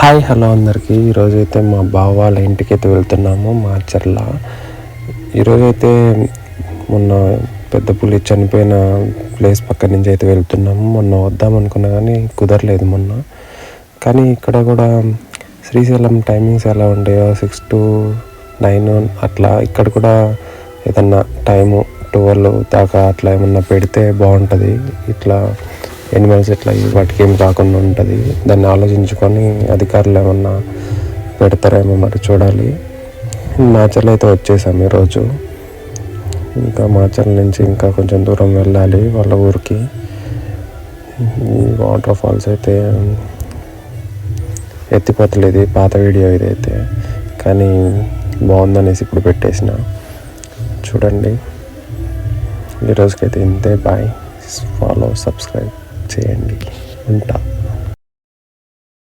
Hi hello అందరికీ. ఈరోజైతే మా బావ వాళ్ళ ఇంటికైతే వెళ్తున్నాము మాచర్ల. ఈరోజైతే మొన్న పెద్ద పులి చనిపోయిన ప్లేస్ పక్క నుంచి అయితే వెళ్తున్నాము. మొన్న వద్దాం అనుకున్నా కానీ కుదరలేదు మొన్న. కానీ ఇక్కడ కూడా శ్రీశైలం టైమింగ్స్ ఎలా ఉండేవో 6 to 9 అట్లా ఇక్కడ కూడా ఏదన్నా టైము 12 దాకా అట్లా ఏమన్నా పెడితే బాగుంటుంది. ఇట్లా ఎనిమల్స్ ఇట్లా వాటికి ఏం కాకుండా ఉంటుంది. దాన్ని ఆలోచించుకొని అధికారులు ఏమన్నా పెడతారేమో మరి చూడాలి. మాచర్ల అయితే వచ్చేసాము ఈరోజు. ఇంకా మాచర్ల నుంచి ఇంకా కొంచెం దూరం వెళ్ళాలి వాళ్ళ ఊరికి. ఈ వాటర్ ఫాల్స్ అయితే ఎత్తిపోతలేదు, పాత వీడియో ఇదైతే, కానీ బాగుందనేసి ఇప్పుడు పెట్టేసిన. చూడండి, ఈరోజుకైతే ఇంతే. బాయ్. ఫాలో, సబ్స్క్రైబ్ చేయండి. ఉంటా.